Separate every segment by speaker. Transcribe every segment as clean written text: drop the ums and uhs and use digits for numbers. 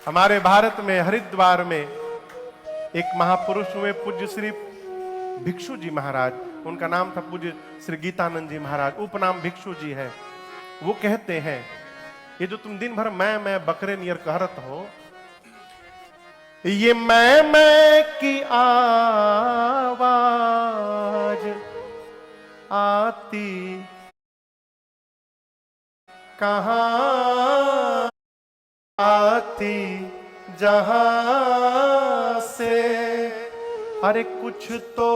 Speaker 1: हमारे भारत में हरिद्वार में एक महापुरुष हुए पूज्य श्री भिक्षु जी महाराज, उनका नाम था पूज्य श्री गीतानंद जी महाराज, उपनाम भिक्षु जी है। वो कहते हैं, ये जो तुम दिन भर मैं बकरे नियर कहरत हो, ये मैं की आवाज आती कहां आती जहां से, अरे कुछ तो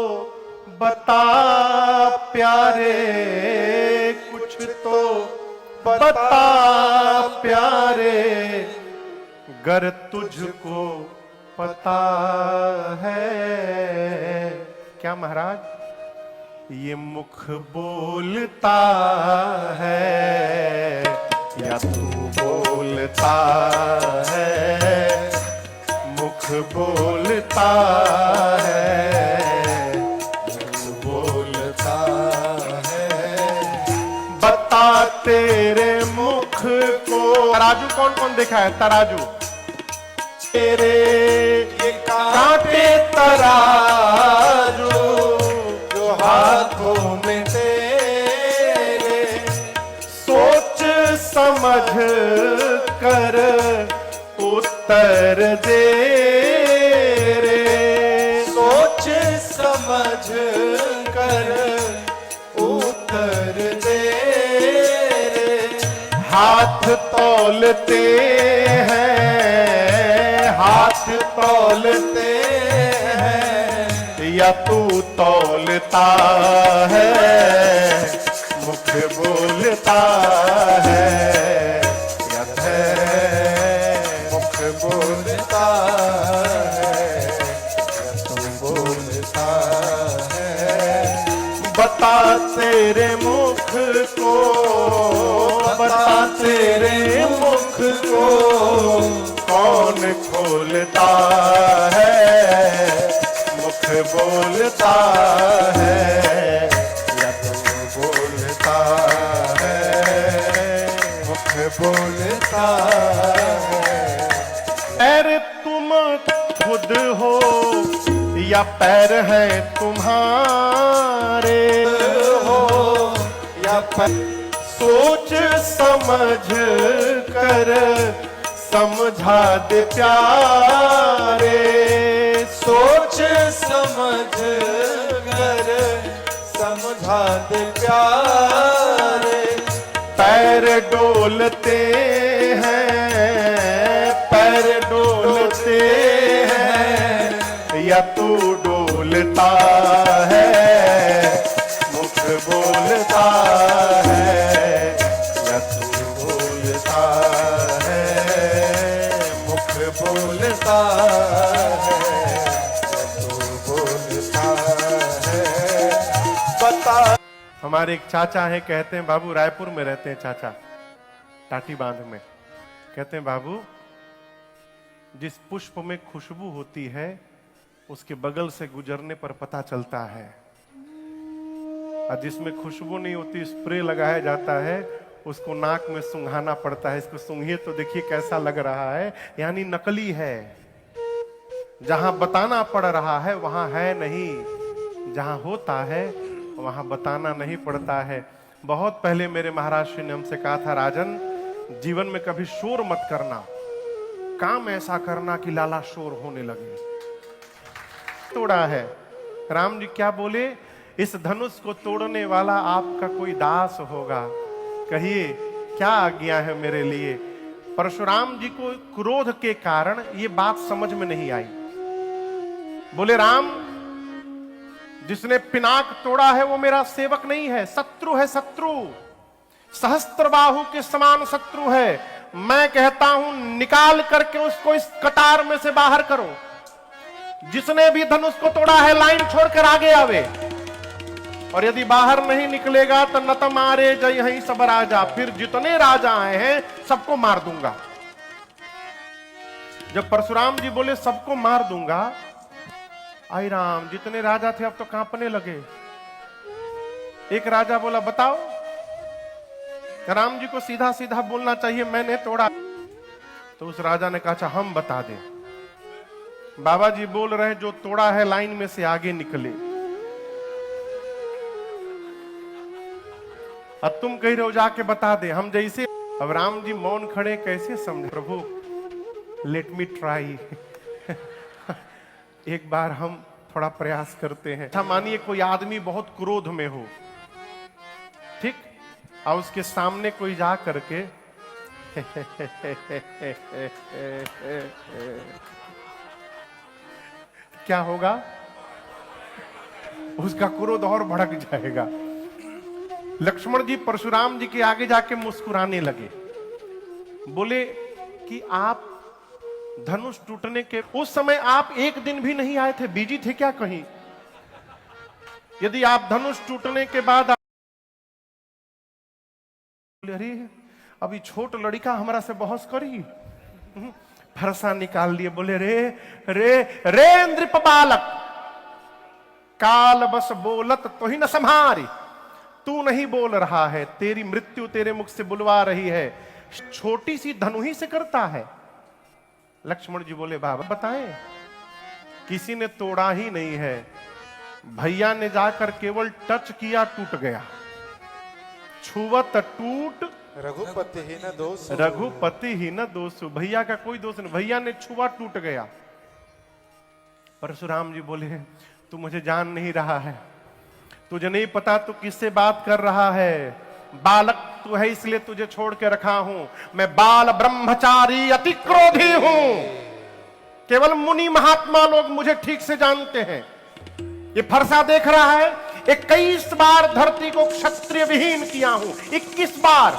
Speaker 1: बता प्यारे, कुछ तो बता प्यारे, गर तुझको पता है। क्या महाराज? ये मुख बोलता है या तू बोलता है, मुख बोलता है, मुख बोलता है, बता तेरे मुख को। तराजू कौन कौन देखा है? तराजू तेरे ये कांटे तराजू जो हाथों में तेरे, सोच समझ कर उत्तर दे रे, सोच समझ कर उत्तर दे रे। हाथ तौलते हैं, हाथ तौलते हैं, या तू तौलता है, मुख बोलता है, या मुख बोलता है, या तू बोलता है। बता तेरे मुख को, बता तेरे मुख को कौन खोलता है, मुख बोलता है या तू बोलता है, मुख बोलता है। पैर तुम खुद हो या पैर है तुम्हारे हो या पैर, सोच समझ कर समझा दे प्यारे, सोच समझ कर समझा दे प्यारे। पैर डोलते हैं, पैर डोलते हैं, या तू डोलता है, मुख बोलता है, या तू बोलता है, मुख बोलता है, या तू बोलता है। बता। हमारे एक चाचा है, कहते हैं बाबू, रायपुर में रहते हैं चाचा, टाटी बांध में। कहते हैं बाबू, जिस पुष्प में खुशबू होती है उसके बगल से गुजरने पर पता चलता है, और जिसमें खुशबू नहीं होती स्प्रे लगाया जाता है, उसको नाक में सूंघाना पड़ता है। इसको सूंघिए तो देखिए कैसा लग रहा है, यानी नकली है। जहां बताना पड़ रहा है वहां है नहीं, जहां होता है वहां बताना नहीं पड़ता है। बहुत पहले मेरे महाराज श्री ने हमसे कहा था, राजन जीवन में कभी शोर मत करना, काम ऐसा करना कि लाला शोर होने लगे। तोड़ा है। राम जी क्या बोले? इस धनुष को तोड़ने वाला आपका कोई दास होगा, कहिए क्या आज्ञा है मेरे लिए। परशुराम जी को क्रोध के कारण ये बात समझ में नहीं आई। बोले, राम जिसने पिनाक तोड़ा है वो मेरा सेवक नहीं है, शत्रु है, शत्रु, सहस्त्रबाहु के समान शत्रु है। मैं कहता हूं निकाल करके उसको इस कतार में से बाहर करो। जिसने भी धनुष को तोड़ा है लाइन छोड़कर आगे आवे, और यदि बाहर नहीं निकलेगा तो न तो मारे जय यहीं सब राजा, फिर जितने राजा आए हैं सबको मार दूंगा। जब परशुराम जी बोले सबको मार दूंगा, आई राम, जितने राजा थे अब तो कांपने लगे। एक राजा बोला, बताओ। राम जी को सीधा सीधा बोलना चाहिए, मैंने तोड़ा। तो तो उस राजा ने कहा, अच्छा हम बता दें। बाबा जी बोल रहे हैं, जो तोड़ा है लाइन में से आगे निकले। अब तुम कह रहे हो जाके बता दे, हम जैसे। अब राम जी मौन खड़े, कैसे समझे? प्रभु लेट मी ट्राई एक बार हम थोड़ा प्रयास करते हैं। अच्छा मानिए कोई आदमी बहुत क्रोध में हो, ठीक, और उसके सामने कोई जा करके क्या होगा? उसका क्रोध और भड़क जाएगा। लक्ष्मण जी परशुराम जी के आगे जाके मुस्कुराने लगे, बोले कि आप धनुष टूटने के उस समय आप एक दिन भी नहीं आए थे, बिजी थे क्या कहीं? यदि आप धनुष टूटने के बाद अरे अभी छोट लड़का हमारा से बहस करी, फरसा निकाल लिए, बोले रे रे रे नृप बालक, काल बस बोलत तो ही न संहारी। तू नहीं बोल रहा है, तेरी मृत्यु तेरे मुख से बुलवा रही है, छोटी सी धनु ही से करता है। लक्ष्मण जी बोले, बाबा बताएं, किसी ने तोड़ा ही नहीं है, भैया ने जाकर केवल टच किया, टूट गया। छुवत टूट
Speaker 2: रघुपति ही न दोष,
Speaker 1: रघुपति ही न दोष। भैया का कोई दोष नहीं, भैया ने छुआ टूट गया। परशुराम जी बोले, तू मुझे जान नहीं रहा है, तुझे नहीं पता तू किससे बात कर रहा है। बालक तू है इसलिए तुझे छोड़ के रखा हूं। मैं बाल ब्रह्मचारी अति क्रोधी हूं। केवल मुनि महात्मा लोग मुझे ठीक से जानते हैं। ये फरसा देख रहा है, 21 बार धरती को क्षत्रिय विहीन किया हूं, 21 बार।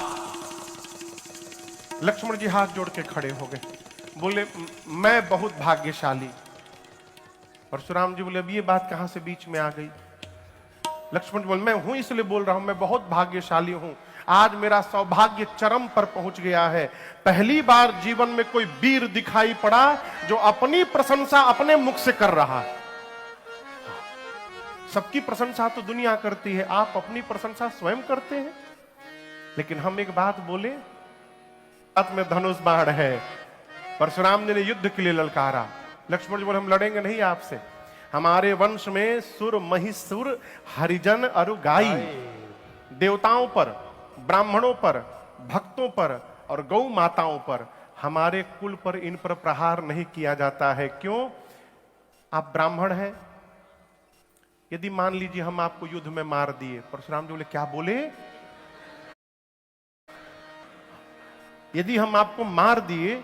Speaker 1: लक्ष्मण जी हाथ जोड़ के खड़े हो गए, बोले मैं बहुत भाग्यशाली। परशुराम जी बोले, अब ये बात कहां से बीच में आ गई? लक्ष्मण जी बोले, मैं हूं इसलिए बोल रहा हूं, मैं बहुत भाग्यशाली हूं। आज मेरा सौभाग्य चरम पर पहुंच गया है। पहली बार जीवन में कोई वीर दिखाई पड़ा जो अपनी प्रशंसा अपने मुख से कर रहा है। सबकी प्रशंसा तो दुनिया करती है, आप अपनी प्रशंसा स्वयं करते हैं। लेकिन हम एक बात बोले, हाथ में धनुष बाण है। परशुराम जी ने युद्ध के लिए ललकारा। लक्ष्मण जी बोले, हम लड़ेंगे नहीं आपसे। हमारे वंश में सुर महिषुर हरिजन अरुगाई, देवताओं पर, ब्राह्मणों पर, भक्तों पर और गौ माताओं पर, हमारे कुल पर इन पर प्रहार नहीं किया जाता है। क्यों? आप ब्राह्मण हैं। यदि मान लीजिए हम आपको युद्ध में मार दिए। परशुराम जी बोले, क्या बोले? यदि हम आपको मार दिए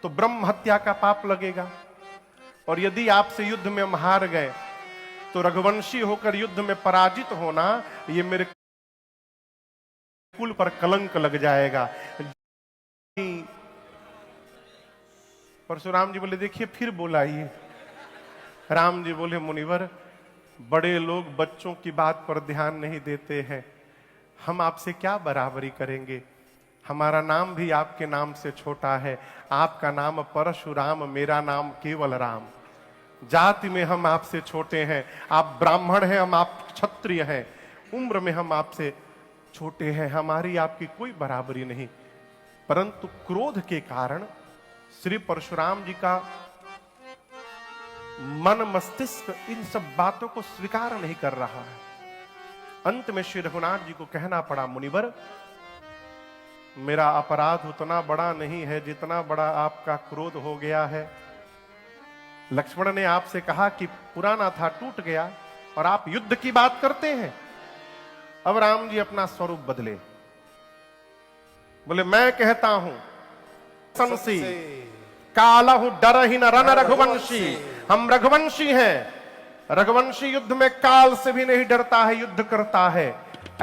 Speaker 1: तो ब्रह्म हत्या का पाप लगेगा, और यदि आपसे युद्ध में हम हार गए तो रघुवंशी होकर युद्ध में पराजित होना, ये मेरे कुल पर कलंक लग जाएगा। परशुराम जी बोले, देखिए फिर बोला ये। राम जी बोले, मुनिवर, बड़े लोग बच्चों की बात पर ध्यान नहीं देते हैं, हम आपसे क्या बराबरी करेंगे? हमारा नाम भी आपके नाम से छोटा है। आपका नाम परशुराम, मेरा नाम केवल राम। जाति में हम आपसे छोटे हैं, आप ब्राह्मण हैं, हम आप क्षत्रिय हैं। उम्र में हम आपसे छोटे हैं, हमारी आपकी कोई बराबरी नहीं। परंतु क्रोध के कारण श्री परशुराम जी का मन मस्तिष्क इन सब बातों को स्वीकार नहीं कर रहा है। अंत में श्री रघुनाथ जी को कहना पड़ा, मुनिवर, मेरा अपराध उतना बड़ा नहीं है जितना बड़ा आपका क्रोध हो गया है। लक्ष्मण ने आपसे कहा कि पुराना था, टूट गया, और आप युद्ध की बात करते हैं। अब राम जी अपना स्वरूप बदले, बोले, मैं कहता हूं संसी कालहु डरहि न रन रघुवंशी। हम रघुवंशी हैं। रघुवंशी युद्ध में काल से भी नहीं डरता है, युद्ध करता है।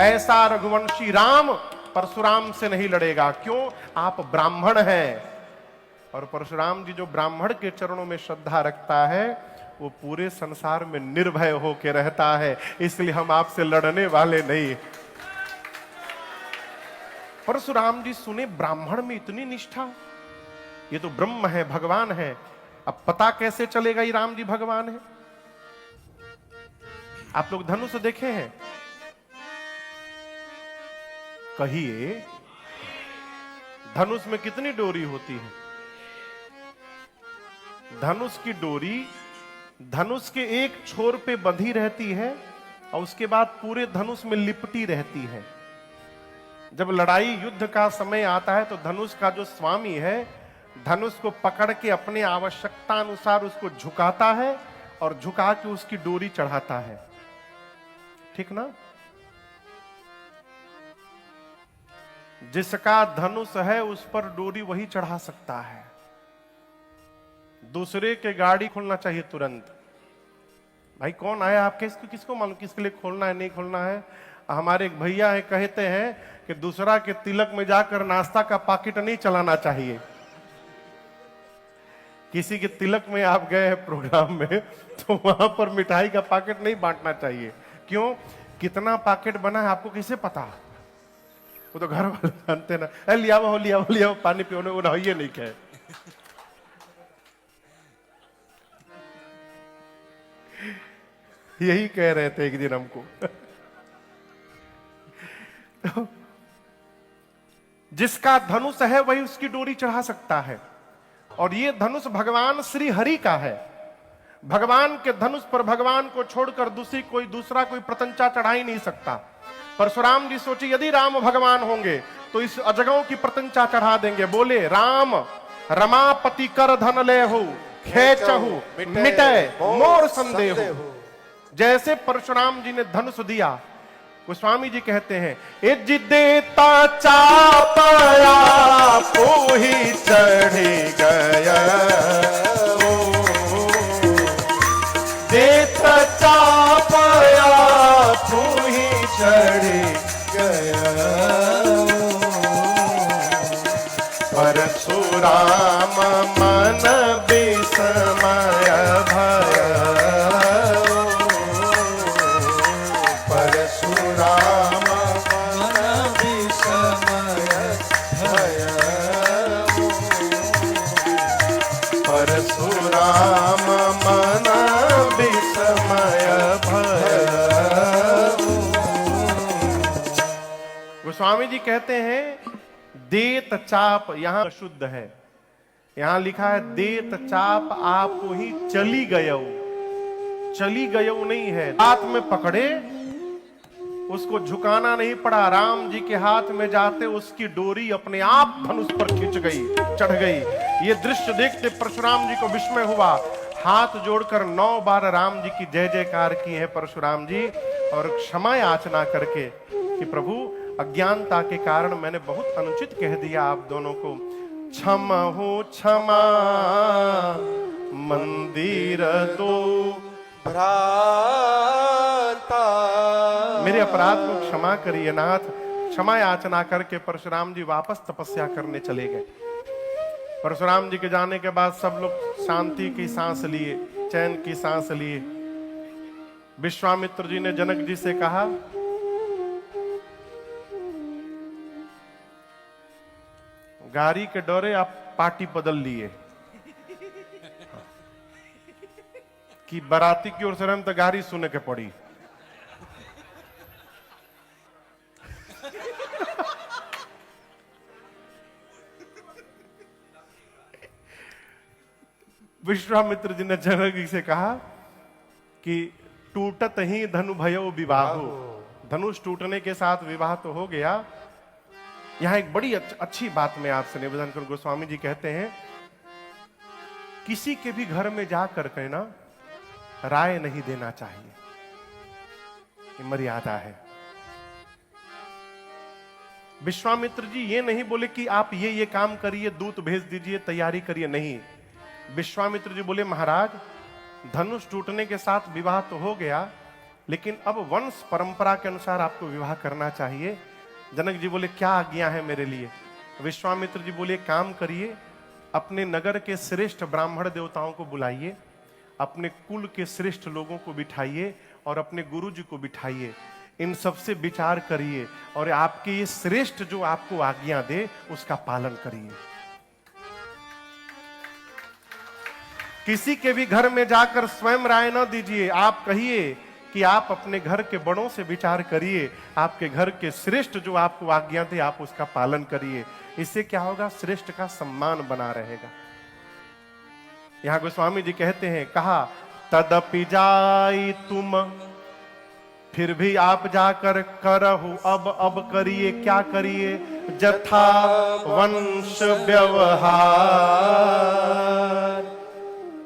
Speaker 1: ऐसा रघुवंशी राम परशुराम से नहीं लड़ेगा। क्यों? आप ब्राह्मण हैं, और परशुराम जी जो ब्राह्मण के चरणों में श्रद्धा रखता है वो पूरे संसार में निर्भय होकर रहता है। इसलिए हम आपसे लड़ने वाले नहीं। परशुराम जी सुने, ब्राह्मण में इतनी निष्ठा, ये तो ब्रह्म है, भगवान है। अब पता कैसे चलेगा ये राम जी भगवान है? आप लोग धनुष देखे हैं? कहिए, धनुष में कितनी डोरी होती है? धनुष की डोरी धनुष के एक छोर पे बंधी रहती है और उसके बाद पूरे धनुष में लिपटी रहती है। जब लड़ाई युद्ध का समय आता है तो धनुष का जो स्वामी है धनुष को पकड़ के अपने आवश्यकता अनुसार उसको झुकाता है और झुका के उसकी डोरी चढ़ाता है। ठीक ना? जिसका धनुष है उस पर डोरी वही चढ़ा सकता है। दूसरे के गाड़ी खोलना चाहिए तुरंत। भाई कौन आया आप किसको मालूम किसके लिए खोलना है नहीं खोलना है। हमारे एक भैया है कहते हैं कि दूसरा के तिलक में जाकर नाश्ता का पाकिट नहीं चलाना चाहिए। किसी के तिलक में आप गए हैं प्रोग्राम में तो वहां पर मिठाई का पाकिट नहीं बांटना चाहिए। क्यों? कितना पाकिट बना है आपको कैसे पता? वो तो घर वाले जानते ना। लिया पानी पियोने वो नहाइए नहीं कहे। यही कह रहे थे एक दिन हमको। तो जिसका धनुष है वही उसकी डोरी चढ़ा सकता है और ये धनुष भगवान श्री हरि का है। भगवान के धनुष पर भगवान को छोड़कर दूसरा कोई प्रतंचा चढ़ा ही नहीं सकता। परशुराम जी सोचे यदि राम भगवान होंगे तो इस अजगों की प्रतंचा चढ़ा देंगे। बोले राम रमापति कर धन ले हो खेचहु मिटे मोर संदेह। जैसे परशुराम जी ने धनुष दिया, गोस्वामी जी कहते हैं इज देता चापया को ही चढ़ी गया। देता चापया को ही चढ़ी गया। परशुराम मन विस्मय भय। परशुराम मन विस्मय भय। गोस्वामी जी कहते हैं देत चाप यहां शुद्ध है। यहां लिखा है देत चाप आप ही चली गयो। चली गयो नहीं है, हाथ में पकड़े उसको झुकाना नहीं पड़ा। राम जी के हाथ में जाते उसकी डोरी अपने आप धनुष पर खिंच गई, चढ़ गई। ये दृश्य देखते परशुराम जी को विस्मय हुआ। हाथ जोड़कर 9 बार राम जी की जय जयकार की है परशुराम जी और क्षमा याचना करके कि प्रभु अज्ञानता के कारण मैंने बहुत अनुचित कह दिया आप दोनों को। क्षमा हो क्षमा मंदिर दो
Speaker 2: भ्राता।
Speaker 1: मेरे अपराध को क्षमा करिए नाथ। क्षमा याचना करके परशुराम जी वापस तपस्या करने चले गए। परशुराम जी के जाने के बाद सब लोग शांति की सांस लिए, चैन की सांस लिए। विश्वामित्र जी ने जनक जी से कहा गाड़ी के डोरे आप पार्टी बदल लिए कि बाराती की ओर से हम तो गाड़ी सुने के पड़ी। विश्वामित्र जी ने जनक जी से कहा कि टूटत ही धनु भयो विवाहो। धनुष टूटने के साथ विवाह तो हो गया। यहां एक बड़ी अच्छी बात मैं आपसे निवेदन करूं। गोस्वामी जी कहते हैं किसी के भी घर में जाकर के ना राय नहीं देना चाहिए, ये मर्यादा है। विश्वामित्र जी ये नहीं बोले कि आप ये काम करिए, दूत भेज दीजिए, तैयारी करिए, नहीं। विश्वामित्र जी बोले महाराज धनुष टूटने के साथ विवाह तो हो गया लेकिन अब वंश परंपरा के अनुसार आपको विवाह करना चाहिए। जनक जी बोले क्या आज्ञा है मेरे लिए? विश्वामित्र जी बोले काम करिए, अपने नगर के श्रेष्ठ ब्राह्मण देवताओं को बुलाइए, अपने कुल के श्रेष्ठ लोगों को बिठाइए और अपने गुरु जी को बिठाइए। इन सबसे विचार करिए और आपके ये श्रेष्ठ जो आपको आज्ञा दे उसका पालन करिए। किसी के भी घर में जाकर स्वयं राय न दीजिए। आप कहिए कि आप अपने घर के बड़ों से विचार करिए, आपके घर के श्रेष्ठ जो आपको आज्ञा दे आप उसका पालन करिए। इससे क्या होगा? श्रेष्ठ का सम्मान बना रहेगा। यहां गोस्वामी जी कहते हैं, कहा तदपि जाई तुम, फिर भी आप जाकर करहु अब करिए, क्या करिए, जथा वंश व्यवहार।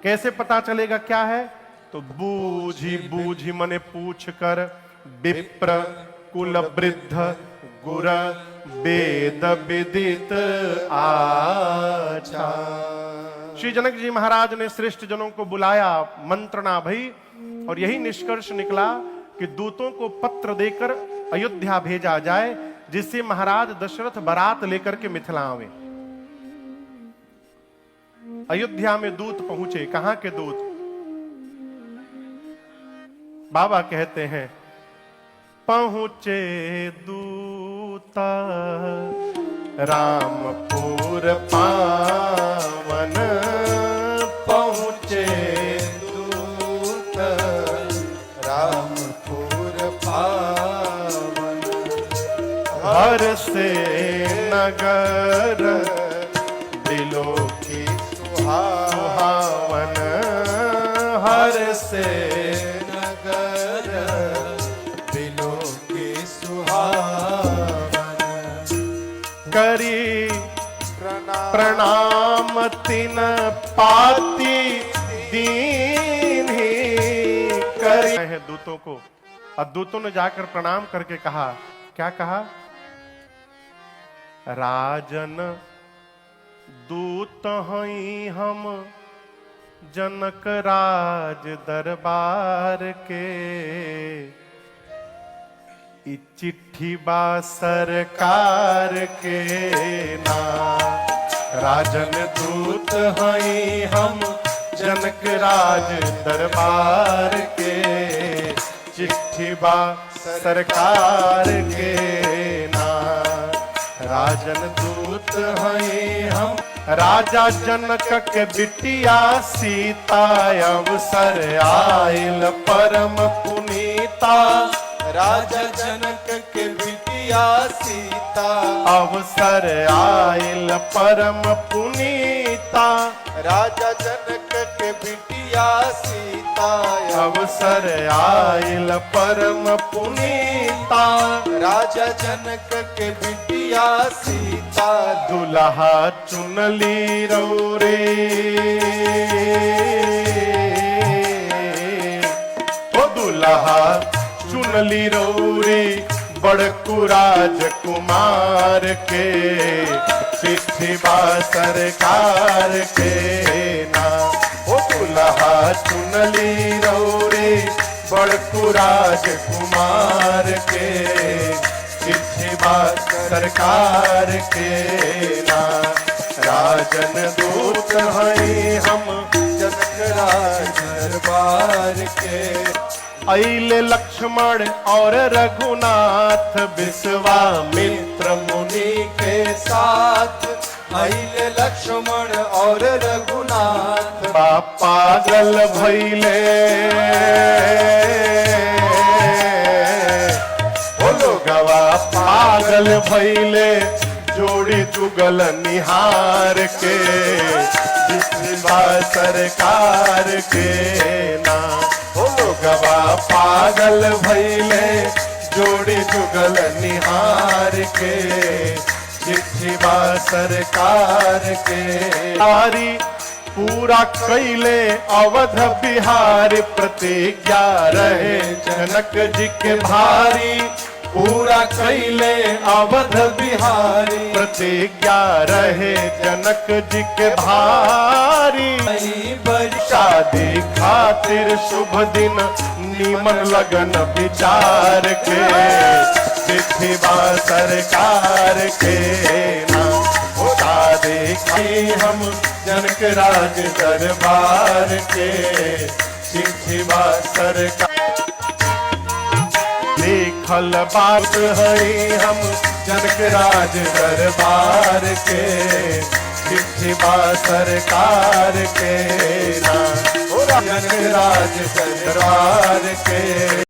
Speaker 1: कैसे पता चलेगा क्या है? तो बूझी बूझी मने पूछ कर, विप्र कुल वृद्ध गुर वेद विदित आचा। श्री जनक जी महाराज ने श्रेष्ठ जनों को बुलाया, मंत्रणा भई, और यही निष्कर्ष निकला कि दूतों को पत्र देकर अयोध्या भेजा जाए, जिससे महाराज दशरथ बारात लेकर के मिथिला आवे। अयोध्या में दूत पहुंचे। कहां के दूत? बाबा कहते हैं, पहुंचे दूता रामपुर पावन,
Speaker 2: पहुँचे दूत रामपुर पावन,
Speaker 1: हर से नगर
Speaker 2: दिलों की
Speaker 1: सुहावन, हर से
Speaker 2: नगर दिलों की सुहावन।
Speaker 1: करी प्रणाम तिन पाती दीन्ही करी है दूतों को। और दूतों ने जाकर प्रणाम करके कहा, क्या कहा? राजन दूत हई हम जनक राज दरबार के, ई चिट्ठी बा सरकार के ना। राजन दूत हई हम जनक राज दरबार के, चिट्ठी बा सरकार के ना। राजन दूत हई हम राजा जनक के बिटिया सीता, अवसर आयल परम पुनीता।
Speaker 2: राजा जनक के बिटिया सीता,
Speaker 1: अवसर आयल परम पुनीता।
Speaker 2: राजा जनक के बिटिया सीता,
Speaker 1: अवसर आयल परम पुनीता।
Speaker 2: राजा जनक के बिटिया सीता,
Speaker 1: दुल्हा चुनली रौरे, ओ दुल्हा चुनली रौरे, बड़कू राजकुमार के, चिट्ठी बा सरकार के ना। ओ दुल्हा चुनली रौरे, बड़कू राजकुमार के, चिट्ठी बा सरकार के ना। राजन दूत हैं हम
Speaker 2: जनक राज दरबार के,
Speaker 1: अइले लक्ष्मण और रघुनाथ, विश्वामित्र मुनि
Speaker 2: के साथ। अइले लक्ष्मण और रघुनाथ,
Speaker 1: पागल भइले, बोलो गवा पागल भइले, जोड़ी जुगल निहार के, जिसबा सरकार के ना। बोलो गवा पागल भइले, जोड़ी जुगल निहार के, चिट्ठी बा सरकार के। आरी पूरा कैले अवध बिहार, प्रतिज्ञा रहे जनक जी के भारी। पूरा कैले अवध बिहारी, प्रतिज्ञा रहे जनक जी के भारी। शादी खातिर शुभ दिन, नीमन लगन विचार के, चिट्ठी बा सरकार के ना। शादी की हम जनक राज दरबार के, चिट्ठी बा सरकार। लिखल बात है हम जनक राज दरबार के, चिट्ठी बा सरकार के ना। जनक राज दरबार के।